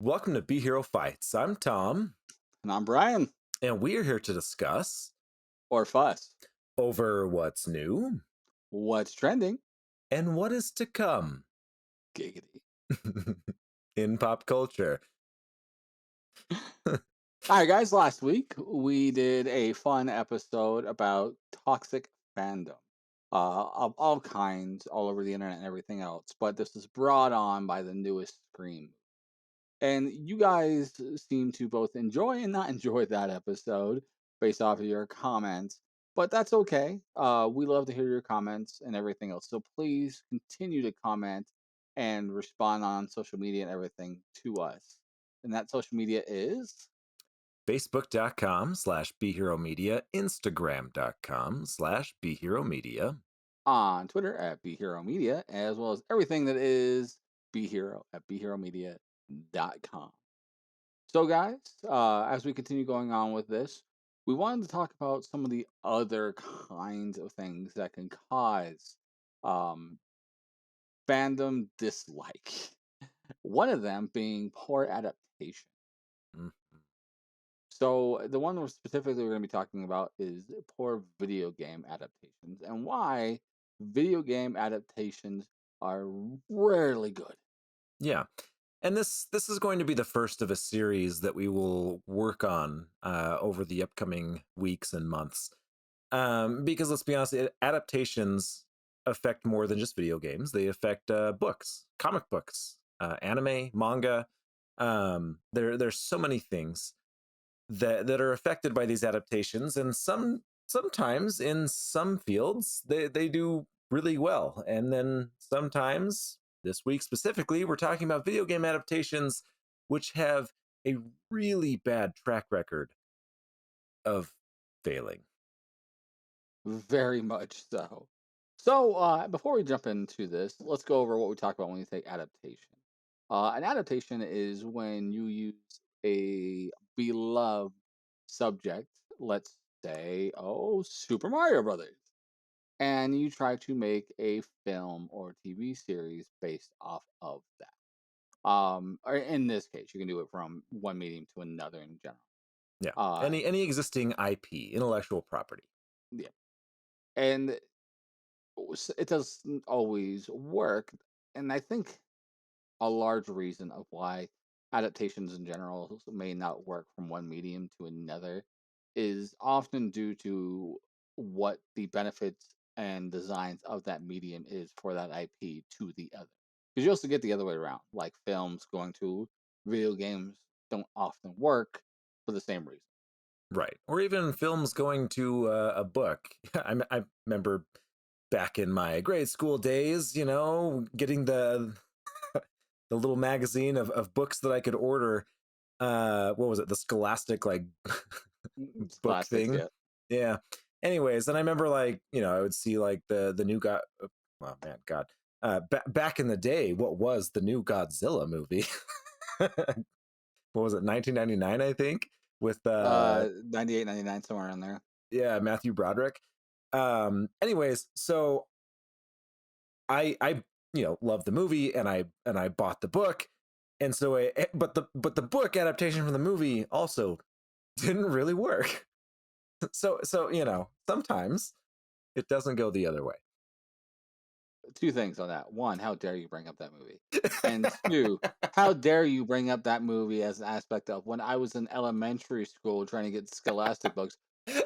Welcome to Be Hero Fights. I'm Tom, And I'm Brian. and we are here to discuss Or Fuss. over what's new What's trending? and what is to come Giggity. in pop culture. All right, guys. Last week we did a fun episode about toxic fandom of all kinds, all over the internet and everything else. But this was brought on by the newest Scream. And you guys seem to both enjoy and not enjoy that episode based off of your comments. But that's okay. We love to hear your comments and everything else. So please continue to comment and respond on social media and everything to us. And that social media is Facebook.com/BeHeroMedia, Instagram.com/BeHeroMedia. on Twitter at BeHeroMedia, as well as everything that is BeHero at BeHeroMedia.com. So, guys, as we continue going on with this, we wanted to talk about some of the other kinds of things that can cause um, fandom dislike. One of them being poor adaptation. Mhm. So, the one specifically we're going to be talking about is poor video game adaptations and why video game adaptations are rarely good. Yeah. And this is going to be the first of a series that we will work on over the upcoming weeks and months. Because let's be honest, adaptations affect more than just video games. They affect books, comic books, anime, manga. There's so many things that are affected by these adaptations, and sometimes in some fields they do really well, and then sometimes, this week specifically, we're talking about video game adaptations which have a really bad track record of failing. Very much so. So, before we jump into this, let's go over what we talk about when we say adaptation. An adaptation is when you use a beloved subject, let's say, Super Mario Brothers, and you try to make a film or TV series based off of that. Or in this case, you can do it from one medium to another in general. Yeah, Uh, any existing IP, intellectual property. yeah, and it doesn't always work, and I think a large reason of why adaptations in general may not work from one medium to another is often due to what the benefits and designs of that medium is for that IP to the other. Because you also get the other way around, like films going to video games don't often work for the same reason. Right, or even films going to a book. I remember back in my grade school days, getting the little magazine of books that I could order. What was it? The Scholastic It's book classics, thing. yeah. Yeah. Anyways, and I remember I would see the new God. Oh man, God. Back in the day, what was the new Godzilla movie? What was it? 1999, I think, with 98, 99, somewhere in there. yeah, Matthew Broderick. Anyways, so I loved the movie, and I bought the book, and so but the book adaptation from the movie also didn't really work. So sometimes it doesn't go the other way. Two things on that. One, how dare you bring up that movie? And two, how dare you bring up that movie as an aspect of when I was in elementary school trying to get Scholastic books.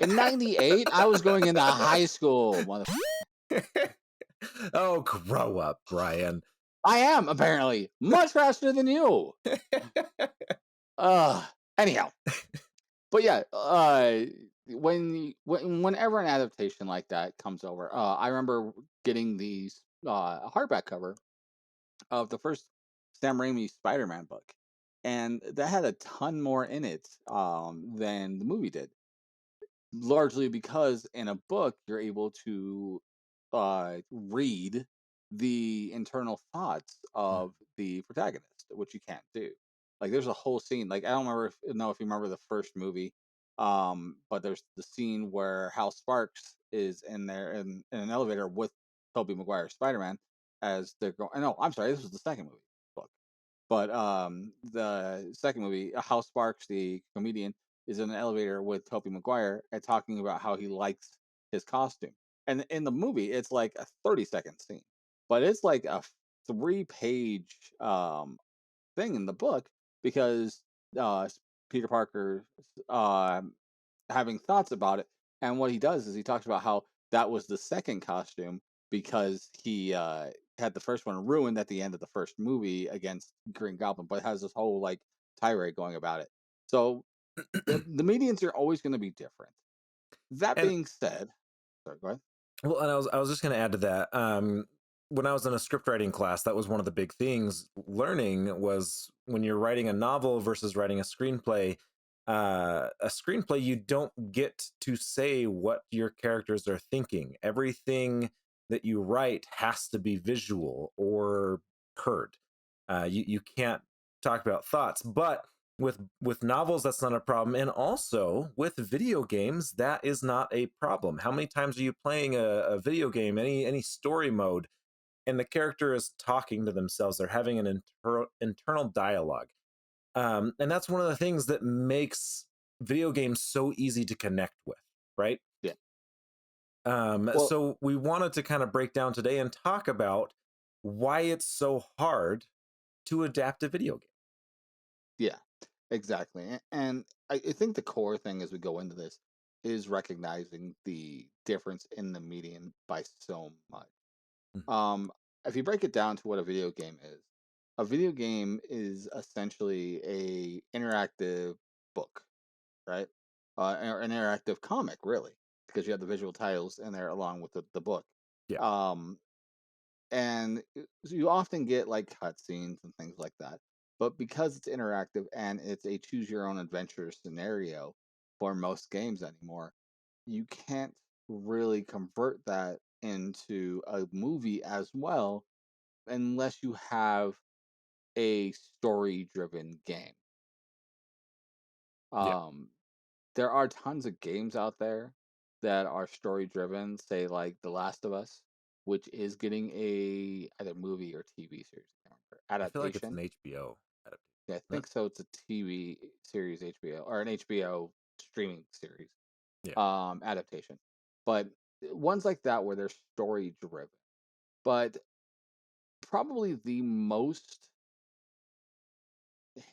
In '98, I was going into high school. Oh, grow up, Brian. I am apparently much faster than you. Uh, anyhow, but yeah, whenever an adaptation like that comes over, I remember getting these hardback cover of the first Sam Raimi Spider-Man book, and that had a ton more in it than the movie did. Largely because in a book you're able to read the internal thoughts Mm. of the protagonist, which you can't do. Like there's a whole scene. Like I don't know if you remember the first movie, but there's the scene where Hal Sparks is in there in an elevator with Tobey Maguire Spider-Man as they're going. No, I'm sorry, this was the second movie book. But the second movie, Hal Sparks, the comedian, is in an elevator with Tobey Maguire and talking about how he likes his costume. And in the movie, it's like a 30-second scene, but it's like a 3-page thing in the book because uh, Peter Parker having thoughts about it. And what he does is he talks about how that was the second costume because he had the first one ruined at the end of the first movie against Green Goblin, but has this whole like tirade going about it. So the medians are always going to be different. That And being said, sorry, go ahead. well, and I was just going to add to that. When I was in a script writing class, that was one of the big things learning was when you're writing a novel versus writing a screenplay. A screenplay, you don't get to say what your characters are thinking. Everything that you write has to be visual or heard. You can't talk about thoughts, but with novels that's not a problem, and also with video games that is not a problem. How many times are you playing a video game, any story mode, and the character is talking to themselves, they're having an internal dialogue, and that's one of the things that makes video games so easy to connect with, right? Yeah. Well, So we wanted to kind of break down today and talk about why it's so hard to adapt a video game. yeah, exactly. And I think the core thing as we go into this is recognizing the difference in the median by so much. Mm. Um, if you break it down to what a video game is essentially a interactive book, right? Or an interactive comic, really, because you have the visual titles in there along with the book. Yeah, Um, and so you often get like cutscenes and things like that. But because it's interactive and it's a choose your own adventure scenario for most games anymore, you can't really convert that into a movie as well unless you have a story driven game. yeah. Um, there are tons of games out there that are story driven, say like The Last of Us, which is getting a either movie or TV series. I can't remember. I feel like it's an Adaptation. HBO adaptation, Yeah, I isn't it? think so. It's a TV series HBO or an HBO streaming series Yeah. adaptation. But ones like that where they're story driven. But probably the most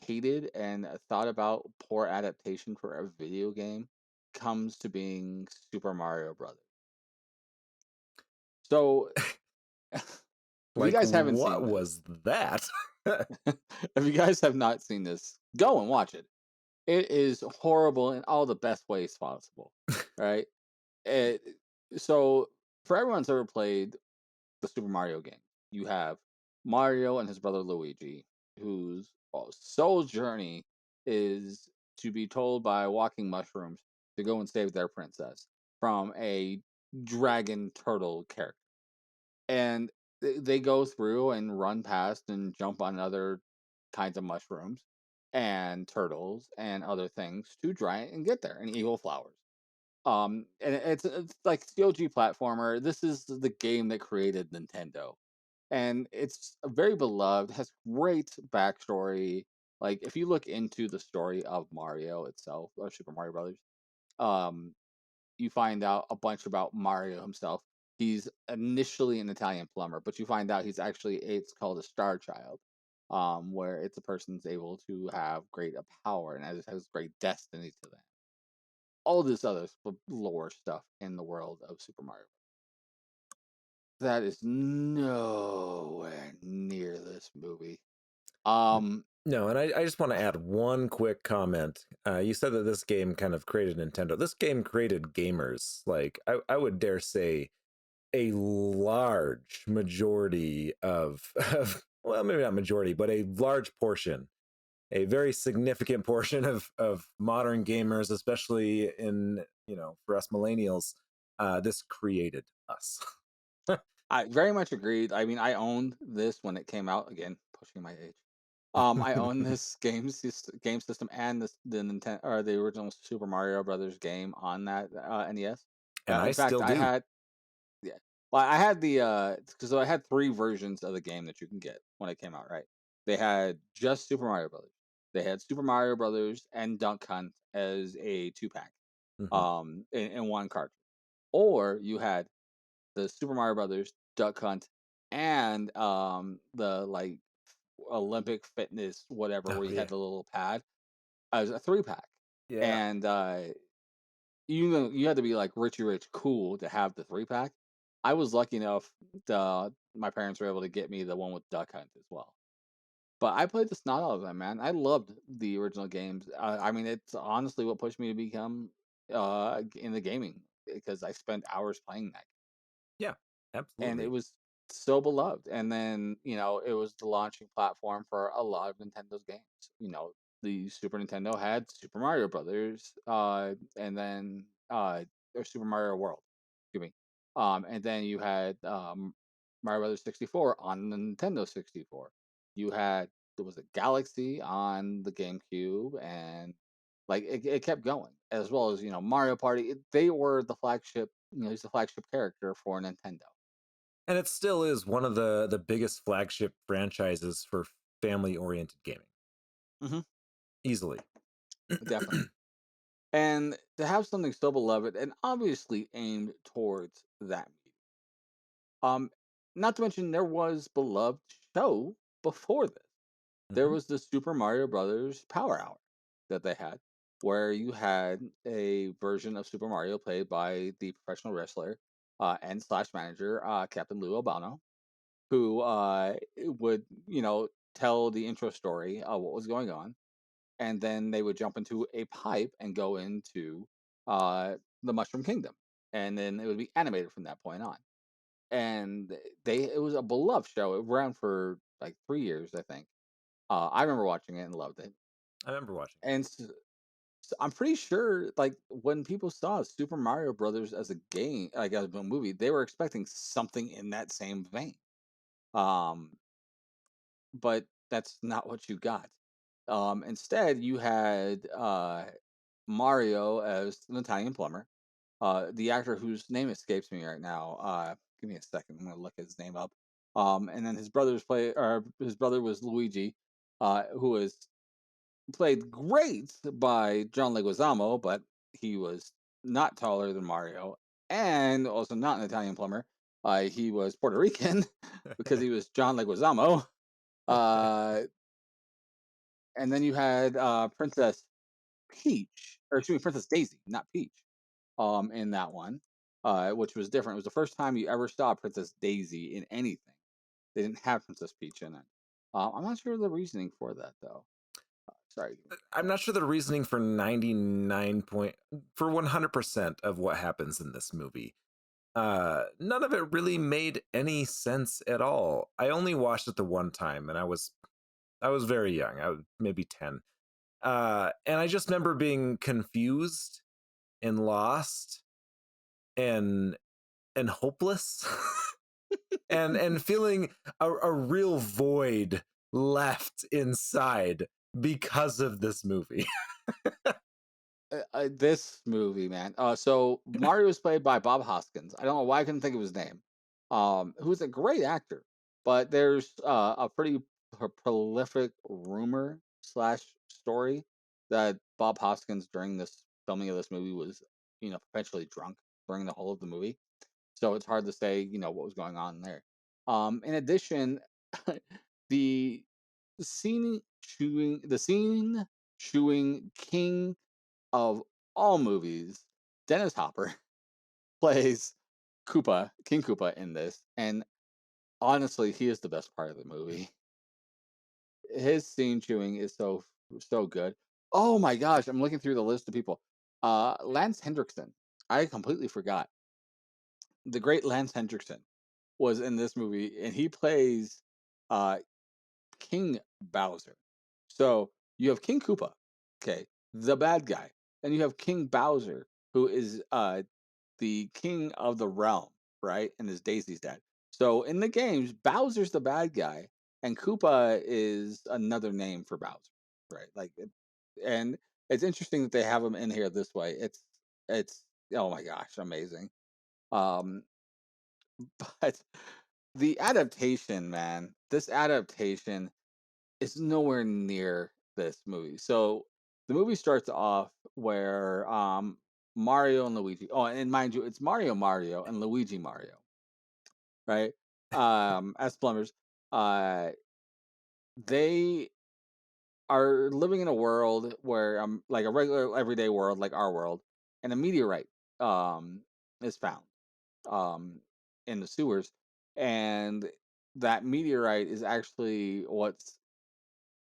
hated and thought about poor adaptation for a video game comes to being Super Mario Brothers. So, if you Like, guys haven't what seen this, was that? if you guys have not seen this, go and watch it. It is horrible in all the best ways possible, right? It, so, for everyone who's ever played the Super Mario game, you have Mario and his brother Luigi, whose sole journey is to be told by walking mushrooms to go and save their princess from a dragon turtle character. And they go through and run past and jump on other kinds of mushrooms and turtles and other things to try and get there and evil flowers. And it's like the OG platformer. This is the game that created Nintendo, and it's very beloved. Has great backstory. Like if you look into the story of Mario itself or Super Mario Brothers, um, you find out a bunch about Mario himself. He's initially an Italian plumber, but you find out he's actually it's called a star child, where it's a person's able to have great power and has great destiny to them. All this other lore stuff in the world of Super Mario. That is nowhere near this movie. Um, No, and I just want to add one quick comment. You said that this game kind of created Nintendo. This game created gamers. Like, I would dare say a large majority of, well, maybe not majority, but a large portion, a very significant portion of modern gamers, especially in, for us millennials, this created us. I very much agreed. I mean, I owned this when it came out. Again, pushing my age. I own this game system and the Nintendo or the original Super Mario Brothers game on that NES. And I In fact, still I do. had yeah. Well, I had the because I had 3 versions of the game that you can get when it came out, right? They had just Super Mario Brothers. They had Super Mario Brothers and Dunk Hunt as a two pack, Hmm. in one cartridge. Or you had the Super Mario Brothers, Duck Hunt, and the like Olympic fitness whatever where Oh you had yeah, the little pad as a three pack. yeah. And you know you had to be like Richie Rich cool to have the three pack. I was lucky enough my parents were able to get me the one with Duck Hunt as well. But I played the snot out of them, man. I loved the original games. I mean, it's honestly what pushed me to become in the gaming because I spent hours playing that, Yeah, and it absolutely. was so beloved. And then it was the launching platform for a lot of Nintendo's games. The Super Nintendo had Super Mario Brothers, and then or Super Mario World, excuse me, and then you had Mario Brothers 64 on the Nintendo 64. You had there was a Galaxy on the GameCube, and like it kept going, as well as Mario Party. They were the flagship. He's the flagship character for Nintendo. And it still is one of the biggest flagship franchises for family oriented gaming, Hmm. easily. Definitely. And to have something so beloved and obviously aimed towards that medium. Um, Not to mention there was beloved show before this. There Hmm. was the Super Mario Brothers Power Hour that they had, where you had a version of Super Mario played by the professional wrestler and slash manager Captain Lou Albano, who would tell the intro story of what was going on, and then they would jump into a pipe and go into the Mushroom Kingdom, and then it would be animated from that point on. And it was a beloved show. It ran for like 3 years, I think. I remember watching it and loved it. I remember watching it. And so I'm pretty sure, like when people saw Super Mario Brothers as a game, like as a movie, they were expecting something in that same vein. Um, but that's not what you got. Instead, you had Mario as an Italian plumber. The actor whose name escapes me right now. Give me a second. I'm gonna look his name up. And then his brother was Luigi, who was played great by John Leguizamo, but he was not taller than Mario, and also not an Italian plumber. He was Puerto Rican because he was John Leguizamo. Uh, and then you had Princess Peach, or excuse me, Princess Daisy, not Peach, in that one, which was different. It was the first time you ever saw Princess Daisy in anything. They didn't have Princess Peach in it. I'm not sure the reasoning for that though. Sorry, give me I'm not sure the reasoning for 99 point for 100% of what happens in this movie. None of it really made any sense at all. I only watched it the one time, and I was very young. I was maybe 10. And I just remember being confused and lost and hopeless and feeling a real void left inside because of this movie. this movie, man. So Mario was played by Bob Hoskins. I don't know why I couldn't think of his name. Who's a great actor, but there's a pretty prolific rumor slash story that Bob Hoskins during this filming of this movie was, perpetually drunk during the whole of the movie. So it's hard to say, what was going on there. In addition, the scene chewing king of all movies, Dennis Hopper plays King Koopa in this, and honestly, he is the best part of the movie. His scene chewing is so good. Oh my gosh, I'm looking through the list of people. Lance Hendrickson. I completely forgot. The great Lance Hendrickson was in this movie, and he plays uh King Bowser. So you have King Koopa, okay, the bad guy. Then you have King Bowser, who is the king of the realm, right? And is Daisy's dad. So in the games, Bowser's the bad guy, and Koopa is another name for Bowser, right? And it's interesting that they have him in here this way. It's oh my gosh, amazing. Um, but the adaptation, man, this adaptation it's nowhere near this movie. So the movie starts off where Mario and Luigi. Oh, and mind you, it's Mario and Luigi Mario, right? As plumbers, uh, they are living in a world where like a regular everyday world, like our world, and a meteorite um is found um in the sewers, and that meteorite is actually what's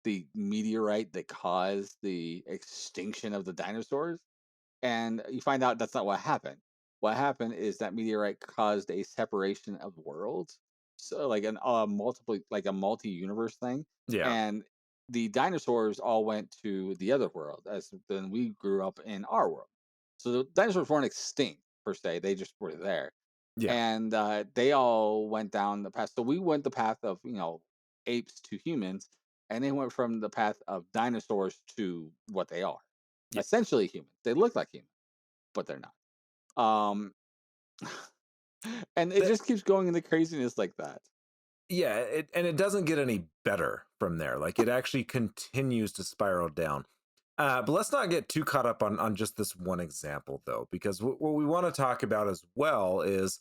the meteorite that caused the extinction of the dinosaurs. And you find out that's not what happened. What happened is that meteorite caused a separation of worlds, so like an multiple, like a multi-universe thing. Yeah. And the dinosaurs all went to the other world, as then we grew up in our world. So the dinosaurs weren't extinct per se; they just were there, Yeah. and they all went down the path. So we went the path of apes to humans, and they went from the path of dinosaurs to what they are, Yeah. essentially human. They look like humans, but they're not. Um, and it That, just keeps going into craziness like that. yeah, and it doesn't get any better from there. Like it actually continues to spiral down. But let's not get too caught up on just this one example, though, because what we want to talk about as well is,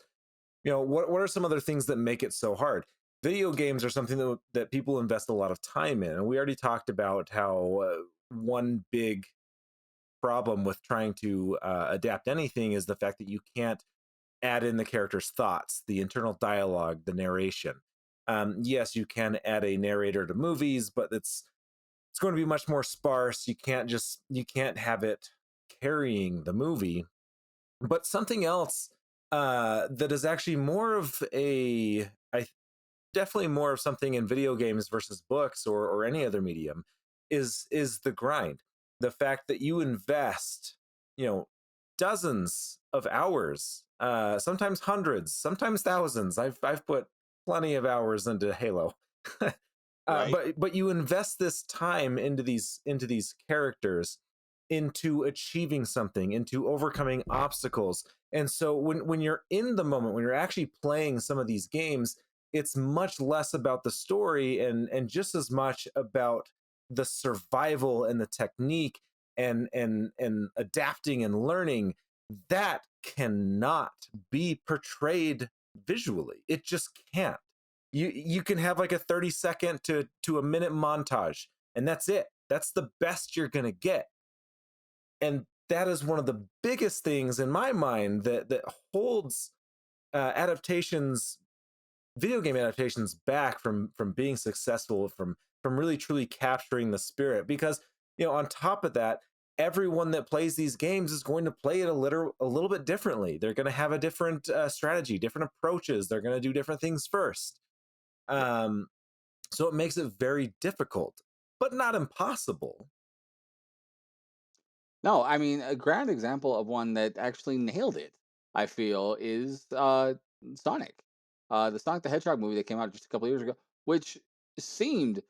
what are some other things that make it so hard? Video games are something that people invest a lot of time in, and we already talked about how one big problem with trying to adapt anything is the fact that you can't add in the character's thoughts, the internal dialogue, the narration. Yes, you can add a narrator to movies, but it's going to be much more sparse. You can't have it carrying the movie. But something else that is actually more of I definitely more of something in video games versus books or any other medium is the grind. The fact that you invest, you know, dozens of hours, sometimes hundreds, sometimes thousands. I've put plenty of hours into Halo. Right. But you invest this time into these characters, into achieving something, into overcoming obstacles. And so when you're in the moment, when you're actually playing some of these games, it's much less about the story and just as much about the survival and the technique and adapting and learning that cannot be portrayed visually. It just can't. You can have like a 30-second to a minute montage, and that's it. That's the best you're gonna get. And that is one of the biggest things in my mind that holds adaptations, video game adaptations, back from being successful, from really truly capturing the spirit. Because on top of that, everyone that plays these games is going to play it a little bit differently. They're going to have a different strategy, different approaches. They're going to do different things first. Yep. um so it makes it very difficult, but not impossible. No, I mean, a grand example of one that actually nailed it, I feel, is Sonic. The Sonic the Hedgehog movie that came out just a couple years ago, which seemed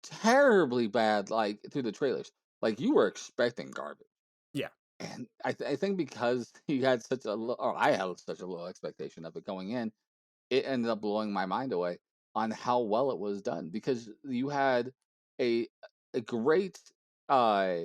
terribly bad, like through the trailers. Like you were expecting garbage. Yeah. And I think because you had such a or I had such a low expectation of it going in, it ended up blowing my mind away on how well it was done, because you had a a great uh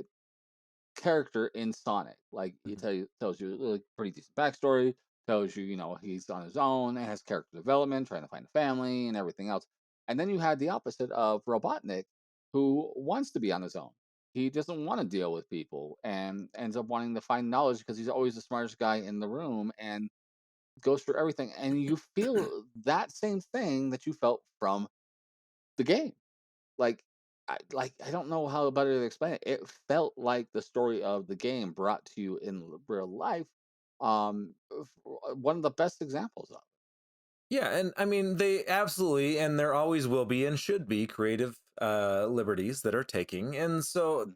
character in Sonic. Like Mhm. tells you a pretty decent backstory, tells you, he's on his own and has character development, trying to find a family and everything else. And then you had the opposite of Robotnik, who wants to be on his own. He doesn't want to deal with people and ends up wanting to find knowledge because he's always the smartest guy in the room and goes through everything. And you feel that same thing that you felt from the game. Like I don't know how better to explain it. It felt like the story of the game brought to you in real life. One of the best examples of. Yeah, and I mean they absolutely, and there always will be and should be creative liberties that are taking. And so,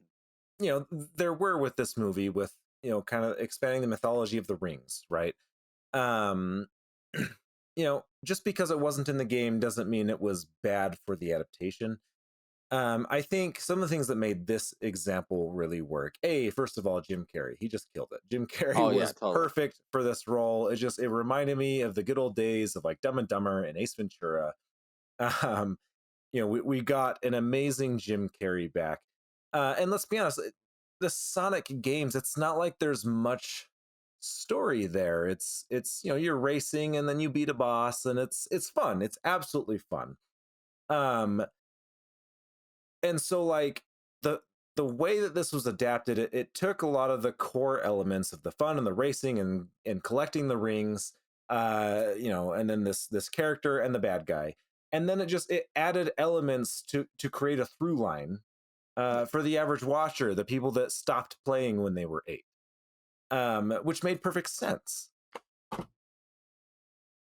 Mm. there were with this movie with, kind of expanding the mythology of the rings, right? um just because it wasn't in the game doesn't mean it was bad for the adaptation. I think some of the things that made this example really work. First of all, Jim Carrey, he just killed it. Jim Carrey Oh yeah, was totally. perfect for this role. It reminded me of the good old days of like Dumb and Dumber and Ace Ventura. Um, we got an amazing Jim Carrey back. And let's be honest, the Sonic games, it's not like there's much story there. It's you're racing and then you beat a boss, and it's fun. It's absolutely fun. Um, and so like the the way that this was adapted, it took a lot of the core elements of the fun and the racing and collecting the rings, and then this character and the bad guy, and then it added elements to create a through line Yeah. for the average watcher, the people that stopped playing when they were 8, which made perfect sense.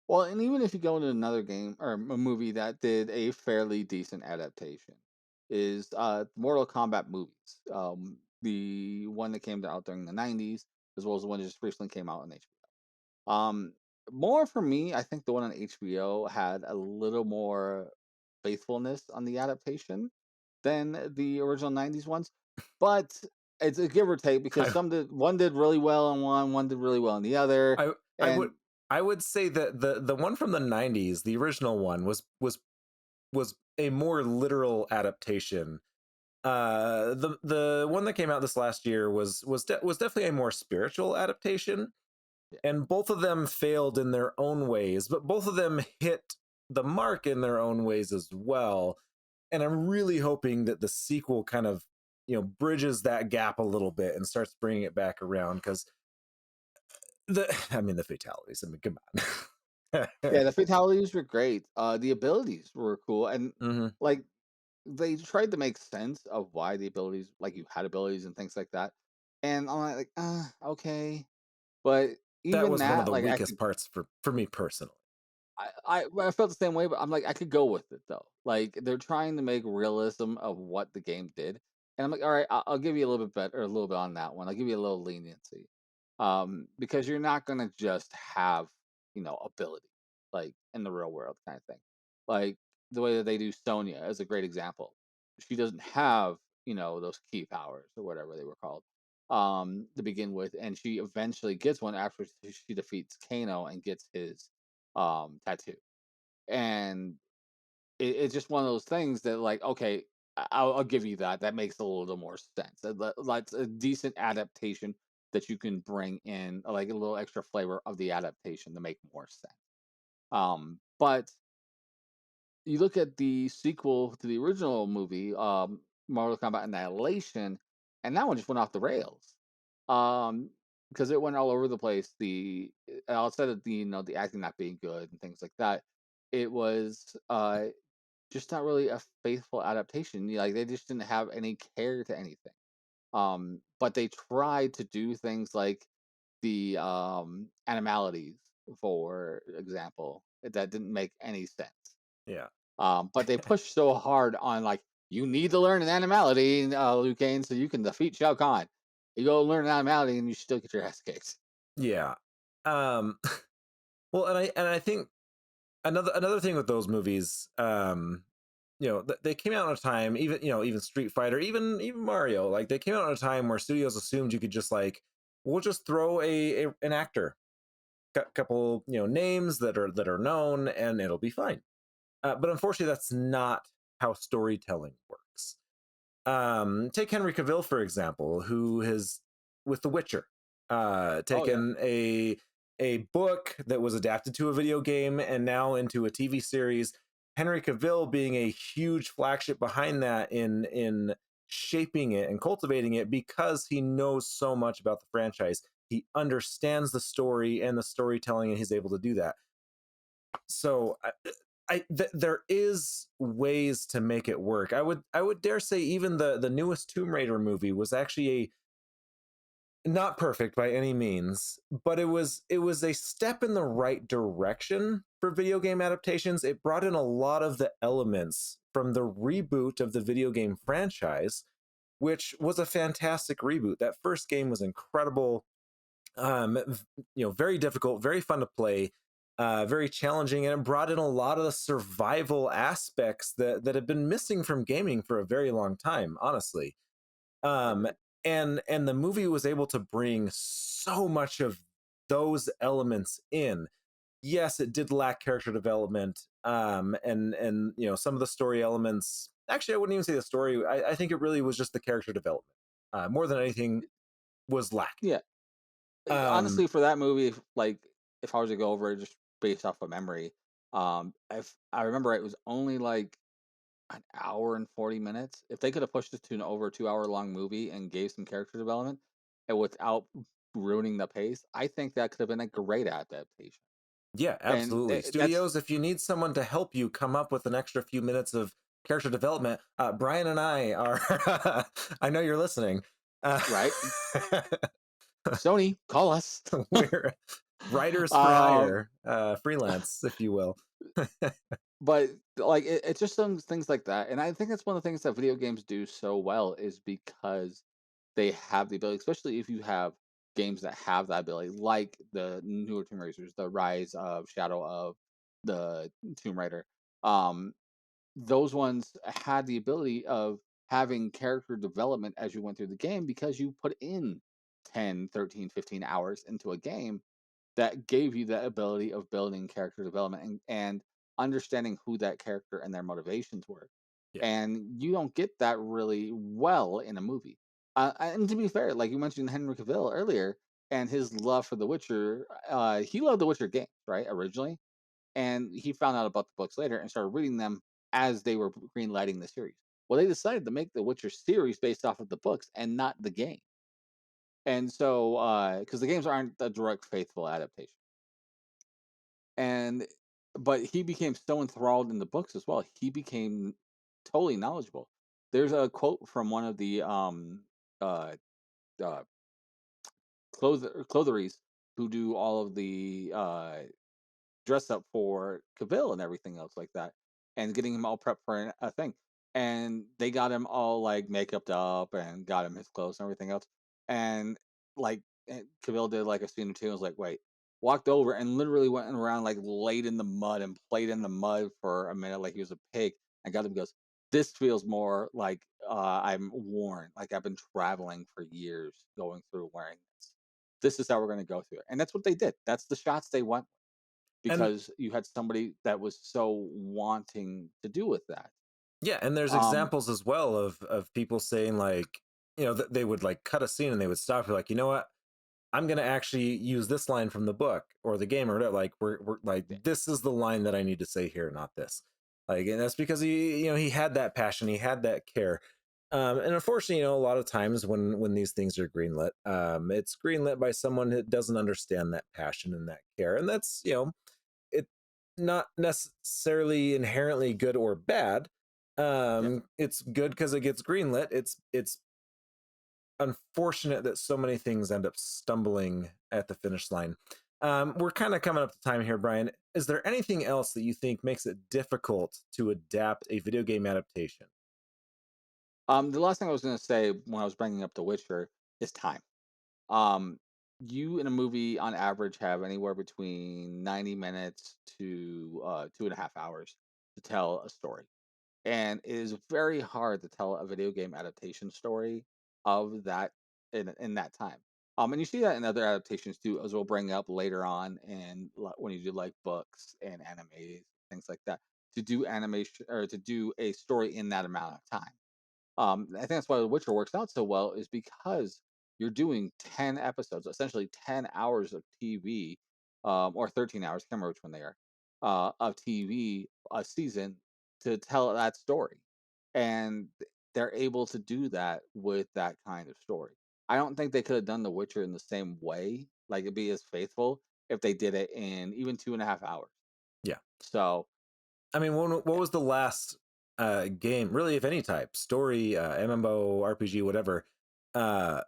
Well, and even if you go into another game or a movie that did a fairly decent adaptation, is Mortal Kombat movies. The one that came out during the '90s, as well as the one that just recently came out on HBO. More for me, I think the one on HBO had a little more faithfulness on the adaptation than the original '90s ones, but it's a give or take because I one did really well on one did really well on the other, I I would and I would say that the one from the 90s, the original one, was a more literal adaptation. The one that came out this last year was definitely a more spiritual adaptation, yeah. and both of them failed in their own ways, but both of them hit the mark in their own ways as well. And I'm really hoping that the sequel kind of bridges that gap a little bit and starts bringing it back around, because the fatalities, I mean, come on. Yeah, the fatalities were great. The abilities were cool, and Hmm. like they tried to make sense of why the abilities, like you had abilities and things like that. And I'm like, okay, but That even was one of that, the like weakest parts for me personally. I felt the same way, but I'm like, I could go with it though. Like they're trying to make realism of what the game did, and I'm like, all right, I'll give you a little bit better, a little bit on that one. I'll give you a little leniency, because you're not gonna just have ability like in the real world kind of thing. Like the way that they do Sonya is a great example. She doesn't have those key powers or whatever they were called to begin with, and she eventually gets one after she defeats Kano and gets his tattoo. And it's just one of those things that, like, okay, I'll give you that. That makes a little more sense. That's a decent adaptation that you can bring in, like a little extra flavor of the adaptation to make more sense. But you look at the sequel to the original movie, Mortal Kombat Annihilation, and that one just went off the rails. Um, because it went all over the place. Outside of the acting not being good and things like that, it was just not really a faithful adaptation. Like they just didn't have any care to anything. But they tried to do things like the animalities, for example, that didn't make any sense. Yeah. But they push so hard on like you need to learn an animality, Liu Kang, so you can defeat Shao Kahn. You go learn an animality and you still get your ass kicked. Yeah. um well, and I think another thing with those movies, they came out at a time, even Street Fighter, even Mario, like they came out at a time where studios assumed you could just like, we'll just throw an actor, couple names that are known, and it'll be fine. But unfortunately, that's not how storytelling works. Take Henry Cavill, for example, who has, with The Witcher, Oh yeah, taken a book that was adapted to a video game and now into a TV series. Henry Cavill being a huge flagship behind that in shaping it and cultivating it, because he knows so much about the franchise. He understands the story and the storytelling, and he's able to do that. So there is ways to make it work. I would dare say even the newest Tomb Raider movie was actually a not perfect by any means, but it was a step in the right direction for video game adaptations. It brought in a lot of the elements from the reboot of the video game franchise, which was a fantastic reboot. That first game was incredible, very difficult, very fun to play, very challenging, and it brought in a lot of the survival aspects that have been missing from gaming for a very long time, honestly. um agreed. and the movie was able to bring so much of those elements in. yes, it did lack character development, and some of the story elements. Actually, I wouldn't even say the story. I think it really was just the character development, more than anything, was lacking. Yeah. Um, Honestly, for that movie, like if I was to go over it just based off of memory, if I remember, it was only like an hour and 40 minutes. If they could have pushed it to an over 2 hour long movie and gave some character development, and without ruining the pace, I think that could have been a great adaptation. yeah, And absolutely. that's Studios, if you need someone to help you come up with an extra few minutes of character development, Brian and I are. I know you're listening. Uh, right. Sony, call us. we're writers for um, hire, freelance, if you will. but like it's just some things like that, and I think that's one of the things that video games do so well is because they have the ability, especially if you have games that have that ability, like the newer Tomb Raiders, the Rise of Shadow of the Tomb Raider. Um, those ones had the ability of having character development as you went through the game because you put in 10, 13, 15 hours into a game that gave you that ability of building character development and understanding who that character and their motivations were. Yeah. And you don't get that really well in a movie. And to be fair, like you mentioned Henry Cavill earlier and his love for The Witcher, he loved The Witcher games, right, originally. And he found out about the books later and started reading them as they were greenlighting the series. Well, they decided to make the Witcher series based off of the books and not the game. And so, because the games aren't a direct faithful adaptation. And but he became so enthralled in the books as well. He became totally knowledgeable. There's a quote from one of the uh uh clotheries who do all of the dress up for Cavill and everything else like that, and getting him all prepped for a thing. And they got him all like makeuped up and got him his clothes and everything else. And like Cavill did like a scene or two and was like, wait, walked over and literally went around like laid in the mud and played in the mud for a minute like he was a pig. And got him goes, this feels more like I'm worn, like I've been traveling for years going through wearing this. This is how we're going to go through it. And that's what they did. That's the shots they went And because you had somebody that was so wanting to do with that. yeah, and there's Um, examples as well of people saying like, that they would like cut a scene and they would stop. You're like, you know what? I'm gonna actually use this line from the book or the game or whatever. Like we're like, yeah, this is the line that I need to say here, not this. Like, and that's because he had that passion, he had that care. And unfortunately, a lot of times when these things are greenlit, it's greenlit by someone that doesn't understand that passion and that care, and that's it not necessarily inherently good or bad. yeah. It's good because it gets greenlit. It's unfortunate that so many things end up stumbling at the finish line. We're kind of coming up to time here, Brian. Is there anything else that you think makes it difficult to adapt a video game adaptation? The last thing I was going to say when I was bringing up The Witcher is time. Um, you in a movie on average have anywhere between 90 minutes to 2.5 hours to tell a story. And it is very hard to tell a video game adaptation story of that in that time. And you see that in other adaptations too, as we'll bring up later on, and when you do like books and anime, things like that, to do animation or to do a story in that amount of time. I think that's why The Witcher works out so well, is because you're doing 10 episodes, essentially 10 hours of TV, or 13 hours, I can't remember which one they are, of TV a season to tell that story. And they're able to do that with that kind of story. I don't think they could have done The Witcher in the same way, like it'd be as faithful if they did it in even 2.5 hours. Yeah. So, I mean, what was the last game, really, of any type, story, MMO, RPG, whatever, uh,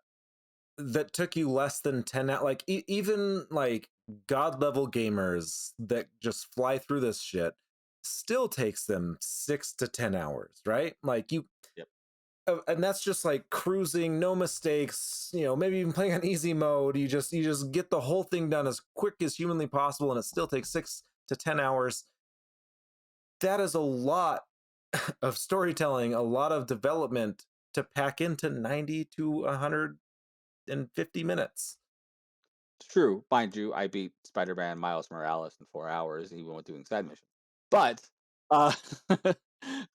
that took you less than 10 like even like god level gamers that just fly through this shit still takes them 6 to 10 hours, right? Like yep. and that's just like cruising, no mistakes, maybe even playing on easy mode. You just get the whole thing done as quick as humanly possible, and it still takes 6 to 10 hours. That is a lot of storytelling, a lot of development to pack into 90 to 150 minutes. It's true, mind you, I beat Spider-Man Miles Morales in 4 hours, even with doing side missions. But, uh,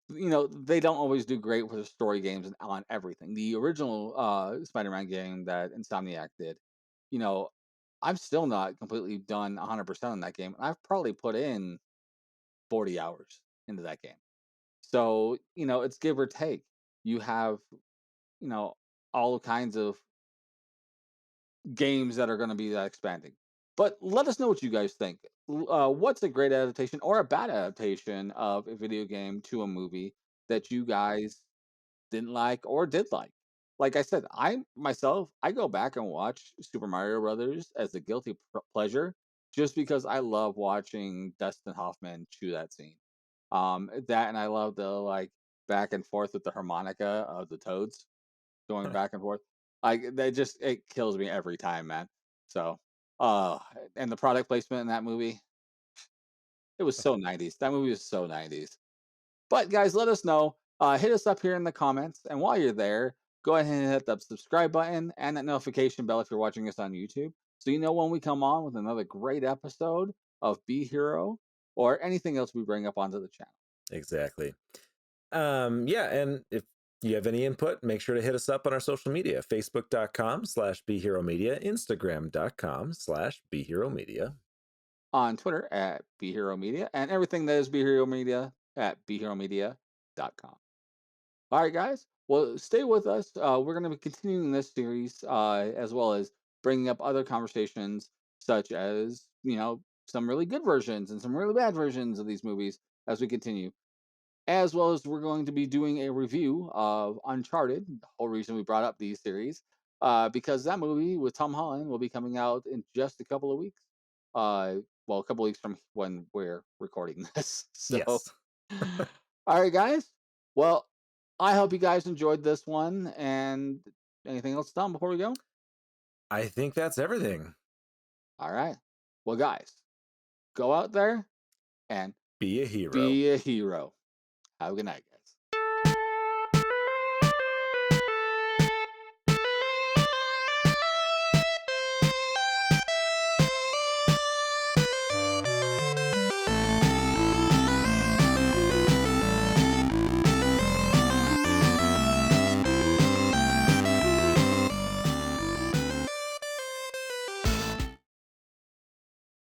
they don't always do great with the story games and on everything. The original, Spider-Man game that Insomniac did, you know, I'm still not completely done 100% on that game, and I've probably put in 40 hours into that game. So, it's give or take. You have, you know, all kinds of games that are going to be that expanding. But let us know what you guys think. What's a great adaptation or a bad adaptation of a video game to a movie that you guys didn't like or did like? Like I said, I go back and watch Super Mario Brothers as a guilty pleasure just because I love watching Dustin Hoffman chew that scene. That and I love the like back and forth with the harmonica of the toads going back and forth. Like it kills me every time, man. So, uh, and the product placement in that movie, it was so 90s. That movie was so 90s. But guys, let us know. Hit us up here in the comments, and while you're there, go ahead and hit that subscribe button and that notification bell if you're watching us on YouTube, so you know when we come on with another great episode of Be Hero or anything else we bring up onto the channel. Exactly. Yeah, and if you have any input, make sure to hit us up on our social media, facebook.com/BeHeroMedia, instagram.com/BeHeroMedia. On Twitter at Be Hero Media, and everything that is Be Hero Media at BeHeroMedia.com. All right, guys. Well, stay with us. We're going to be continuing this series as well as bringing up other conversations, such as, some really good versions and some really bad versions of these movies as we continue. As well as we're going to be doing a review of Uncharted, the whole reason we brought up these series, because that movie with Tom Holland will be coming out in just a couple of weeks. Uh, well, a couple weeks from when we're recording this. So, all Yes. right, guys. Well, I hope you guys enjoyed this one. And anything else, Tom, before we go? I think that's everything. All right. Well, guys, go out there and Be a hero. be a hero. Have a good night.